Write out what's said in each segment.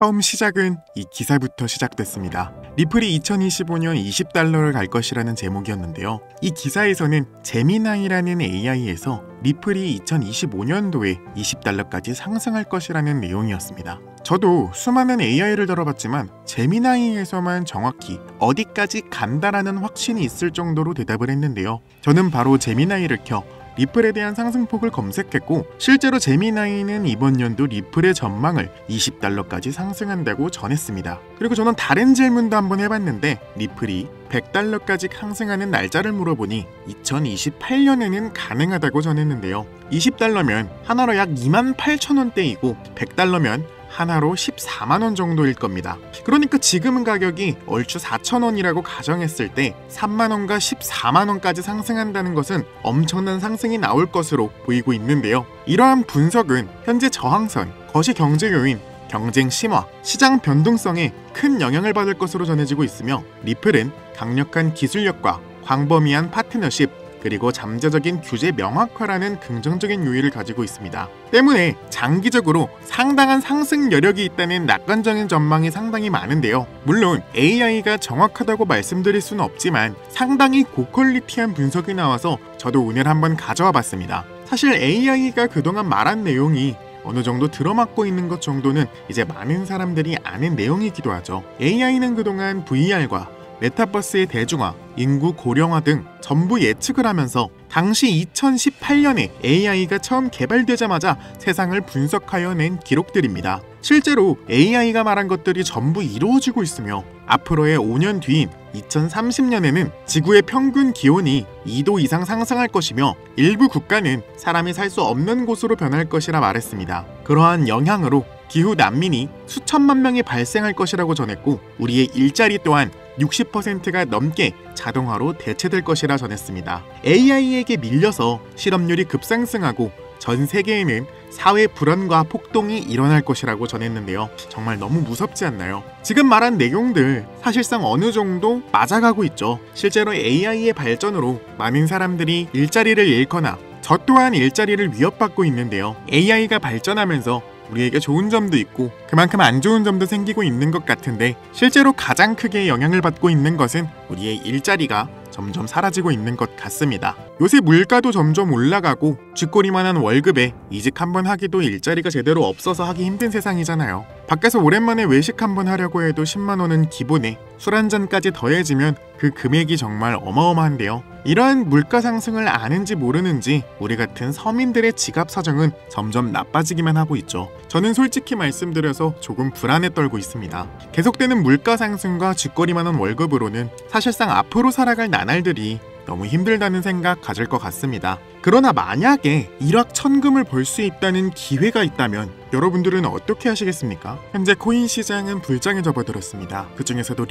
처음 시작은 이 기사부터 시작됐습니다. 리플이 2025년 20달러를 갈 것이라는 제목이었는데요. 이 기사에서는 제미나이라는 AI에서 리플이 2025년도에 20달러까지 상승할 것이라는 내용이었습니다. 저도 수많은 AI를 들어봤지만 제미나이에서만 정확히 어디까지 간다라는 확신이 있을 정도로 대답을 했는데요. 저는 바로 제미나이를 켜 리플에 대한 상승폭을 검색했고 실제로 제미나이는 이번 연도 리플의 전망을 20달러까지 상승한다고 전했습니다. 그리고 저는 다른 질문도 한번 해봤는데 리플이 100달러까지 상승하는 날짜를 물어보니 2028년에는 가능하다고 전했는데요. 20달러면 하나로 약 28,000원대이고 100달러면 하나로 14만원 정도일 겁니다. 그러니까 지금은 가격이 얼추 4,000원이라고 가정했을 때 3만원과 14만원까지 상승한다는 것은 엄청난 상승이 나올 것으로 보이고 있는데요. 이러한 분석은 현재 저항선, 거시 경제 요인, 경쟁 심화, 시장 변동성에 큰 영향을 받을 것으로 전해지고 있으며 리플은 강력한 기술력과 광범위한 파트너십, 그리고 잠재적인 규제 명확화라는 긍정적인 요인을 가지고 있습니다. 때문에 장기적으로 상당한 상승 여력이 있다는 낙관적인 전망이 상당히 많은데요. 물론 AI가 정확하다고 말씀드릴 수는 없지만 상당히 고퀄리티한 분석이 나와서 저도 오늘 한번 가져와 봤습니다. 사실 AI가 그동안 말한 내용이 어느 정도 들어맞고 있는 것 정도는 이제 많은 사람들이 아는 내용이기도 하죠. AI는 그동안 VR과 메타버스의 대중화, 인구 고령화 등 전부 예측을 하면서 당시 2018년에 AI가 처음 개발되자마자 세상을 분석하여 낸 기록들입니다. 실제로 AI가 말한 것들이 전부 이루어지고 있으며 앞으로의 5년 뒤인 2030년에는 지구의 평균 기온이 2도 이상 상승할 것이며 일부 국가는 사람이 살 수 없는 곳으로 변할 것이라 말했습니다. 그러한 영향으로 기후 난민이 수천만 명이 발생할 것이라고 전했고 우리의 일자리 또한 60%가 넘게 자동화로 대체될 것이라 전했습니다. AI에게 밀려서 실업률이 급상승하고 전 세계에는 사회 불안과 폭동이 일어날 것이라고 전했는데요. 정말 너무 무섭지 않나요? 지금 말한 내용들 사실상 어느 정도 맞아가고 있죠. 실제로 AI의 발전으로 많은 사람들이 일자리를 잃거나 저 또한 일자리를 위협받고 있는데요. AI가 발전하면서 우리에게 좋은 점도 있고 그만큼 안 좋은 점도 생기고 있는 것 같은데 실제로 가장 크게 영향을 받고 있는 것은 우리의 일자리가 점점 사라지고 있는 것 같습니다. 요새 물가도 점점 올라가고 쥐꼬리만한 월급에 이직 한번 하기도 일자리가 제대로 없어서 하기 힘든 세상이잖아요. 밖에서 오랜만에 외식 한번 하려고 해도 10만원은 기본에 술 한잔까지 더해지면 그 금액이 정말 어마어마한데요. 이러한 물가 상승을 아는지 모르는지 우리 같은 서민들의 지갑 사정은 점점 나빠지기만 하고 있죠. 저는 솔직히 말씀드려서 조금 불안에 떨고 있습니다. 계속되는 물가 상승과 쥐꼬리만한 월급으로는 사실상 앞으로 살아갈 나날들이 너무 힘들다는 생각 가질 것 같습니다. 그러나 만약에 일확천금을 벌 수 있다는 기회가 있다면 여러분들은 어떻게 하시겠습니까? 현재 코인 시장은 불장에 접어들었습니다. 그 중에서도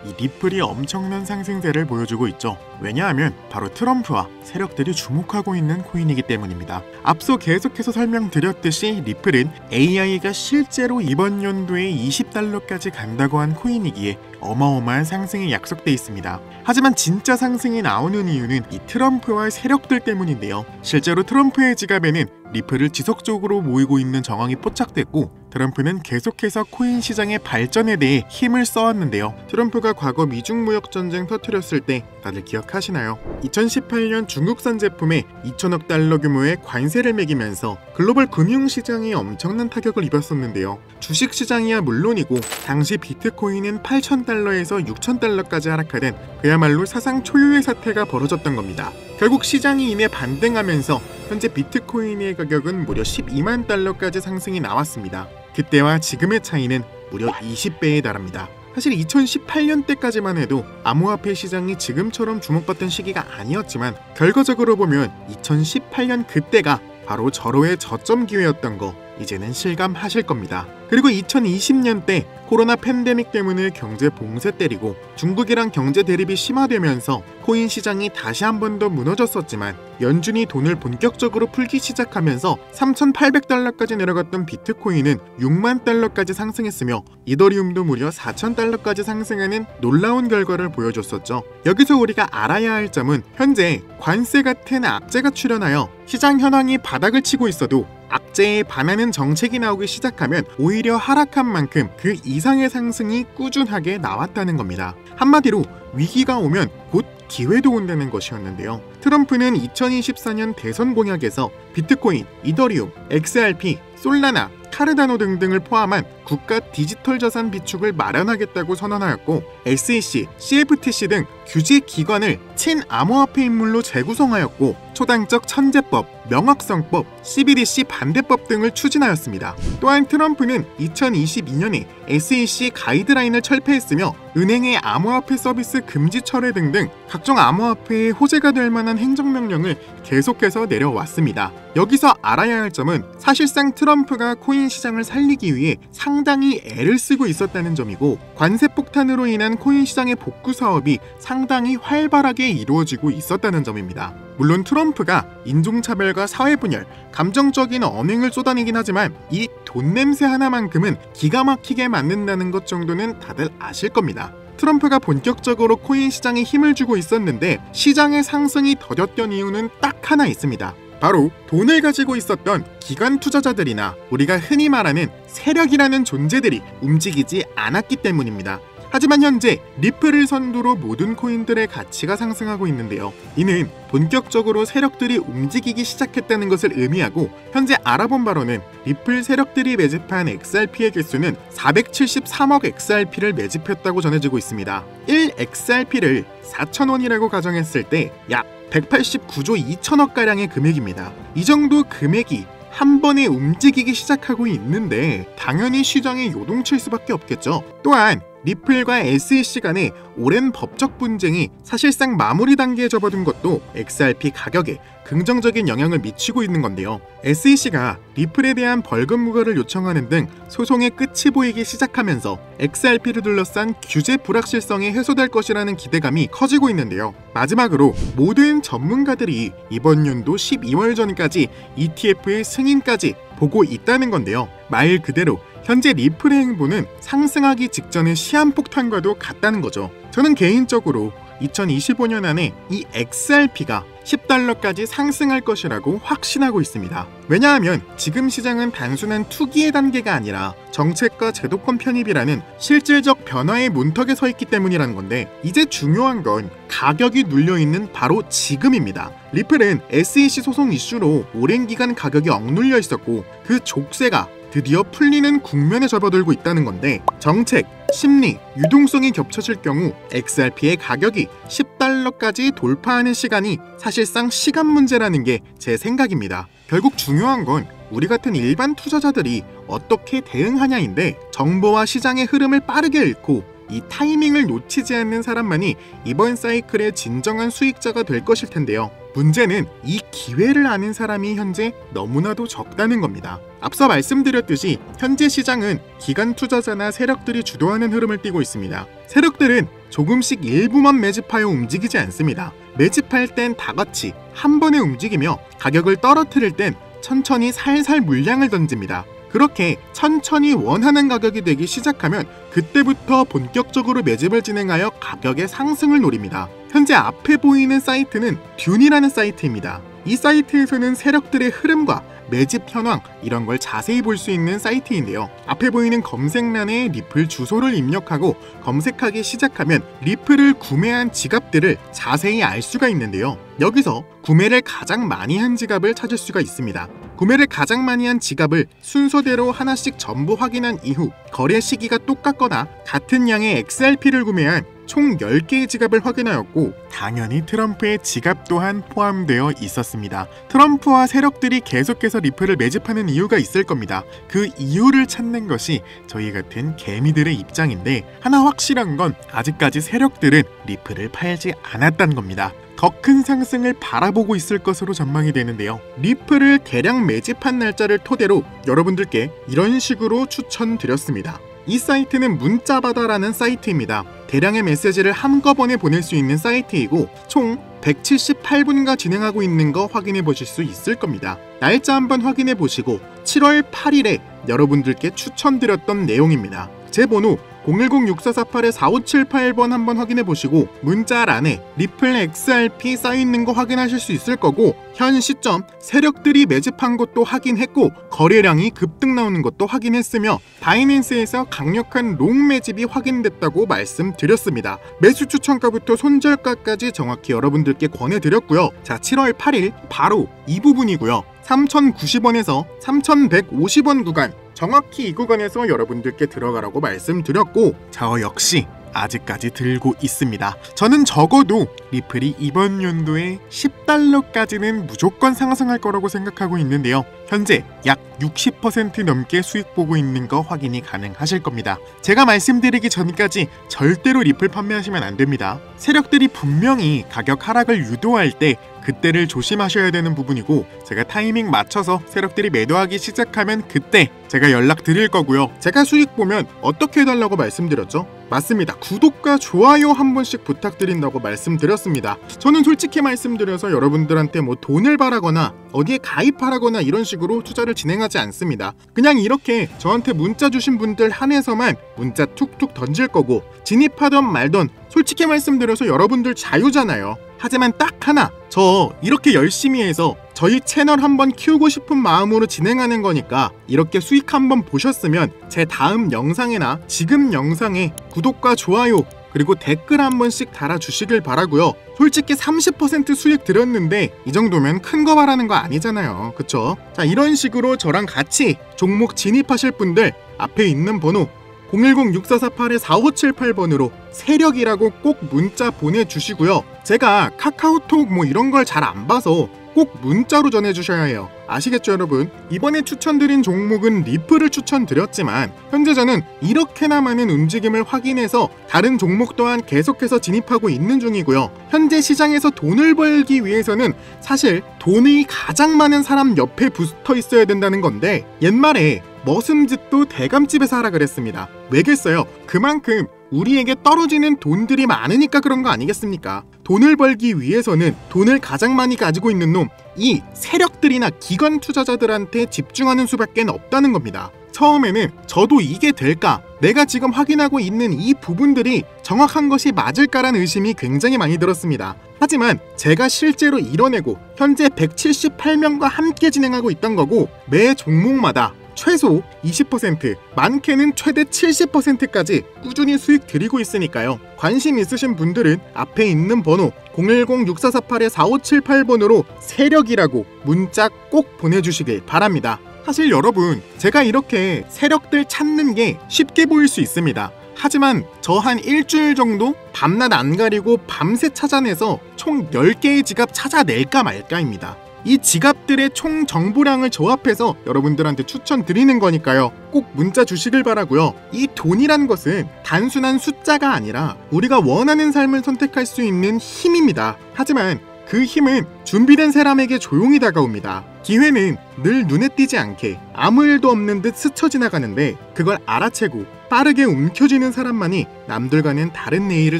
이 리플이 엄청난 상승세를 보여주고 있죠. 왜냐하면 바로 트럼프와 세력들이 주목하고 있는 코인이기 때문입니다. 앞서 계속해서 설명드렸듯이 리플은 AI가 실제로 이번 연도에 20달러까지 간다고 한 코인이기에 어마어마한 상승이 약속돼 있습니다. 하지만 진짜 상승이 나오는 이유는 이 트럼프와 세력들 때문인데요. 실제로 트럼프의 지갑에는 리플을 지속적으로 모이고 있는 정황이 포착됐고 트럼프는 계속해서 코인 시장의 발전에 대해 힘을 써왔는데요. 트럼프가 과거 미중 무역 전쟁 터뜨렸을 때 다들 기억하시나요? 2018년 중국산 제품에 2천억 달러 규모의 관세를 매기면서 글로벌 금융시장이 엄청난 타격을 입었었는데요. 주식시장이야 물론이고 당시 비트코인은 8,000달러에서 6,000달러까지 하락하던 그야말로 사상 초유의 사태가 벌어졌던 겁니다. 결국 시장이 이내 반등하면서 현재 비트코인의 가격은 무려 12만 달러까지 상승이 나왔습니다. 그때와 지금의 차이는 무려 20배에 달합니다. 사실 2018년 때까지만 해도 암호화폐 시장이 지금처럼 주목받던 시기가 아니었지만 결과적으로 보면 2018년 그때가 바로 절호의 저점 기회였던 거 이제는 실감하실 겁니다. 그리고 2020년 때 코로나 팬데믹 때문에 경제 봉쇄 때리고 중국이랑 경제 대립이 심화되면서 코인 시장이 다시 한 번 더 무너졌었지만 연준이 돈을 본격적으로 풀기 시작하면서 3,800달러까지 내려갔던 비트코인은 6만 달러까지 상승했으며 이더리움도 무려 4,000달러까지 상승하는 놀라운 결과를 보여줬었죠. 여기서 우리가 알아야 할 점은 현재 관세 같은 악재가 출현하여 시장 현황이 바닥을 치고 있어도 악재에 반하는 정책이 나오기 시작하면 오히려 하락한 만큼 그 이상의 상승이 꾸준하게 나왔다는 겁니다. 한마디로 위기가 오면 곧 기회도 온다는 것이었는데요. 트럼프는 2024년 대선 공약에서 비트코인, 이더리움, XRP, 솔라나, 카르다노 등등을 포함한 국가 디지털 자산 비축을 마련하겠다고 선언하였고, SEC, CFTC 등 규제 기관을 친암호화폐 인물로 재구성하였고, 초당적 천재법, 명확성법, CBDC 반대법 등을 추진하였습니다. 또한 트럼프는 2022년에 SEC 가이드라인을 철폐했으며 은행의 암호화폐 서비스 금지 철회 등등 각종 암호화폐의 호재가 될 만한 행정명령을 계속해서 내려왔습니다. 여기서 알아야 할 점은 사실상 트럼프가 코인 시장을 살리기 위해 상당히 애를 쓰고 있었다는 점이고, 관세 폭탄으로 인한 코인 시장의 복구 사업이 상당히 활발하게 이루어지고 있었다는 점입니다. 물론 트럼프가 인종차별과 사회분열, 감정적인 언행을 쏟아내긴 하지만 이 돈 냄새 하나만큼은 기가 막히게 맞는다는 것 정도는 다들 아실 겁니다. 트럼프가 본격적으로 코인 시장에 힘을 주고 있었는데 시장의 상승이 더뎠던 이유는 딱 하나 있습니다. 바로 돈을 가지고 있었던 기관 투자자들이나 우리가 흔히 말하는 세력이라는 존재들이 움직이지 않았기 때문입니다. 하지만 현재 리플을 선두로 모든 코인들의 가치가 상승하고 있는데요. 이는 본격적으로 세력들이 움직이기 시작했다는 것을 의미하고, 현재 알아본 바로는 리플 세력들이 매집한 XRP의 개수는 473억 XRP를 매집했다고 전해지고 있습니다. 1XRP를 4,000원이라고 가정했을 때 약 189조 2천억가량의 금액입니다. 이 정도 금액이 한 번에 움직이기 시작하고 있는데 당연히 시장에 요동칠 수밖에 없겠죠. 또한 리플과 SEC 간의 오랜 법적 분쟁이 사실상 마무리 단계에 접어든 것도 XRP 가격에 긍정적인 영향을 미치고 있는 건데요. SEC가 리플에 대한 벌금 무과를 요청하는 등 소송의 끝이 보이기 시작하면서 XRP를 둘러싼 규제 불확실성이 해소될 것이라는 기대감이 커지고 있는데요. 마지막으로 모든 전문가들이 이번 연도 12월 전까지 ETF의 승인까지 보고 있다는 건데요. 말 그대로 현재 리플의 행보는 상승하기 직전의 시한폭탄과도 같다는 거죠. 저는 개인적으로 2025년 안에 이 XRP가 $10까지 상승할 것이라고 확신하고 있습니다. 왜냐하면 지금 시장은 단순한 투기의 단계가 아니라 정책과 제도권 편입이라는 실질적 변화의 문턱에 서 있기 때문이라는 건데, 이제 중요한 건 가격이 눌려있는 바로 지금입니다. 리플은 SEC 소송 이슈로 오랜 기간 가격이 억눌려 있었고 그 족쇄가 드디어 풀리는 국면에 접어들고 있다는 건데, 정책, 심리, 유동성이 겹쳐질 경우 XRP의 가격이 $10까지 돌파하는 시간이 사실상 시간 문제라는 게 제 생각입니다. 결국 중요한 건 우리 같은 일반 투자자들이 어떻게 대응하냐인데, 정보와 시장의 흐름을 빠르게 읽고 이 타이밍을 놓치지 않는 사람만이 이번 사이클의 진정한 수익자가 될 것일 텐데요. 문제는 이 기회를 아는 사람이 현재 너무나도 적다는 겁니다. 앞서 말씀드렸듯이 현재 시장은 기관 투자자나 세력들이 주도하는 흐름을 띠고 있습니다. 세력들은 조금씩 일부만 매집하여 움직이지 않습니다. 매집할 땐 다 같이 한 번에 움직이며 가격을 떨어뜨릴 땐 천천히 살살 물량을 던집니다. 그렇게 천천히 원하는 가격이 되기 시작하면 그때부터 본격적으로 매집을 진행하여 가격의 상승을 노립니다. 현재 앞에 보이는 사이트는 듄이라는 사이트입니다. 이 사이트에서는 세력들의 흐름과 매집 현황 이런 걸 자세히 볼 수 있는 사이트인데요. 앞에 보이는 검색란에 리플 주소를 입력하고 검색하기 시작하면 리플을 구매한 지갑들을 자세히 알 수가 있는데요. 여기서 구매를 가장 많이 한 지갑을 찾을 수가 있습니다. 구매를 가장 많이 한 지갑을 순서대로 하나씩 전부 확인한 이후 거래 시기가 똑같거나 같은 양의 XRP를 구매한 총 10개의 지갑을 확인하였고, 당연히 트럼프의 지갑 또한 포함되어 있었습니다. 트럼프와 세력들이 계속해서 리플을 매집하는 이유가 있을 겁니다. 그 이유를 찾는 것이 저희 같은 개미들의 입장인데, 하나 확실한 건 아직까지 세력들은 리플을 팔지 않았다는 겁니다. 더 큰 상승을 바라보고 있을 것으로 전망이 되는데요. 리플을 대량 매집한 날짜를 토대로 여러분들께 이런 식으로 추천드렸습니다. 이 사이트는 문자바다라는 사이트입니다. 대량의 메시지를 한꺼번에 보낼 수 있는 사이트이고 총 178분간 진행하고 있는 거 확인해 보실 수 있을 겁니다. 날짜 한번 확인해 보시고 7월 8일에 여러분들께 추천드렸던 내용입니다. 제 번호 010-6448-4578번 한번 확인해 보시고 문자란에 리플 XRP 써있는 거 확인하실 수 있을 거고, 현 시점 세력들이 매집한 것도 확인했고 거래량이 급등 나오는 것도 확인했으며 바이낸스에서 강력한 롱 매집이 확인됐다고 말씀드렸습니다. 매수 추천가부터 손절가까지 정확히 여러분들께 권해드렸고요. 자, 7월 8일 바로 이 부분이고요. 3,090원에서 3,150원 구간, 정확히 이 구간에서 여러분들께 들어가라고 말씀드렸고, 저 역시 아직까지 들고 있습니다. 저는 적어도 리플이 이번 연도에 10달러까지는 무조건 상승할 거라고 생각하고 있는데요. 현재 약 60% 넘게 수익 보고 있는 거 확인이 가능하실 겁니다. 제가 말씀드리기 전까지 절대로 리플 판매하시면 안 됩니다. 세력들이 분명히 가격 하락을 유도할 때 그때를 조심하셔야 되는 부분이고, 제가 타이밍 맞춰서 세력들이 매도하기 시작하면 그때 제가 연락 드릴 거고요. 제가 수익 보면 어떻게 해달라고 말씀드렸죠? 맞습니다. 구독과 좋아요 한 번씩 부탁드린다고 말씀드렸습니다. 저는 솔직히 말씀드려서 여러분들한테 뭐 돈을 바라거나 어디에 가입하라거나 이런 식으로 투자를 진행하지 않습니다. 그냥 이렇게 저한테 문자 주신 분들 한해서만 문자 툭툭 던질 거고, 진입하던 말던 솔직히 말씀드려서 여러분들 자유잖아요. 하지만 딱 하나, 저 이렇게 열심히 해서 저희 채널 한번 키우고 싶은 마음으로 진행하는 거니까 이렇게 수익 한번 보셨으면 제 다음 영상이나 지금 영상에 구독과 좋아요 그리고 댓글 한 번씩 달아주시길 바라고요. 솔직히 30% 수익 들었는데 이 정도면 큰 거 바라는 거 아니잖아요. 그쵸? 자, 이런 식으로 저랑 같이 종목 진입하실 분들 앞에 있는 번호 010-6448-4578번으로 세력이라고 꼭 문자 보내주시고요. 제가 카카오톡 뭐 이런 걸 잘 안 봐서 꼭 문자로 전해주셔야 해요. 아시겠죠 여러분? 이번에 추천드린 종목은 리플을 추천드렸지만 현재 저는 이렇게나 많은 움직임을 확인해서 다른 종목 또한 계속해서 진입하고 있는 중이고요. 현재 시장에서 돈을 벌기 위해서는 사실 돈이 가장 많은 사람 옆에 붙어 있어야 된다는 건데, 옛말에 머슴집도 대감집에서 하라 그랬습니다. 왜겠어요? 그만큼 우리에게 떨어지는 돈들이 많으니까 그런 거 아니겠습니까? 돈을 벌기 위해서는 돈을 가장 많이 가지고 있는 놈, 이 세력들이나 기관 투자자들한테 집중하는 수밖에 없다는 겁니다. 처음에는 저도 이게 될까? 내가 지금 확인하고 있는 이 부분들이 정확한 것이 맞을까라는 의심이 굉장히 많이 들었습니다. 하지만 제가 실제로 이뤄내고 현재 178명과 함께 진행하고 있던 거고, 매 종목마다 최소 20%, 많게는 최대 70%까지 꾸준히 수익 드리고 있으니까요. 관심 있으신 분들은 앞에 있는 번호 010-6448-4578번으로 세력이라고 문자 꼭 보내주시길 바랍니다. 사실 여러분, 제가 이렇게 세력들 찾는 게 쉽게 보일 수 있습니다. 하지만 저 한 일주일 정도 밤낮 안 가리고 밤새 찾아내서 총 10개의 지갑 찾아낼까 말까입니다. 이 지갑들의 총 정보량을 조합해서 여러분들한테 추천드리는 거니까요. 꼭 문자 주시길 바라고요. 이 돈이란 것은 단순한 숫자가 아니라 우리가 원하는 삶을 선택할 수 있는 힘입니다. 하지만 그 힘은 준비된 사람에게 조용히 다가옵니다. 기회는 늘 눈에 띄지 않게 아무 일도 없는 듯 스쳐 지나가는데, 그걸 알아채고 빠르게 움켜쥐는 사람만이 남들과는 다른 내일을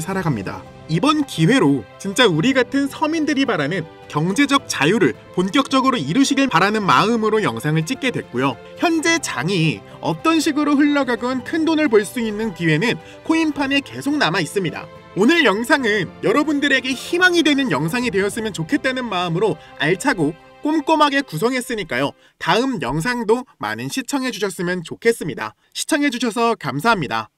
살아갑니다. 이번 기회로 진짜 우리 같은 서민들이 바라는 경제적 자유를 본격적으로 이루시길 바라는 마음으로 영상을 찍게 됐고요. 현재 장이 어떤 식으로 흘러가건 큰 돈을 벌 수 있는 기회는 코인판에 계속 남아 있습니다. 오늘 영상은 여러분들에게 희망이 되는 영상이 되었으면 좋겠다는 마음으로 알차고 꼼꼼하게 구성했으니까요. 다음 영상도 많은 시청해 주셨으면 좋겠습니다. 시청해 주셔서 감사합니다.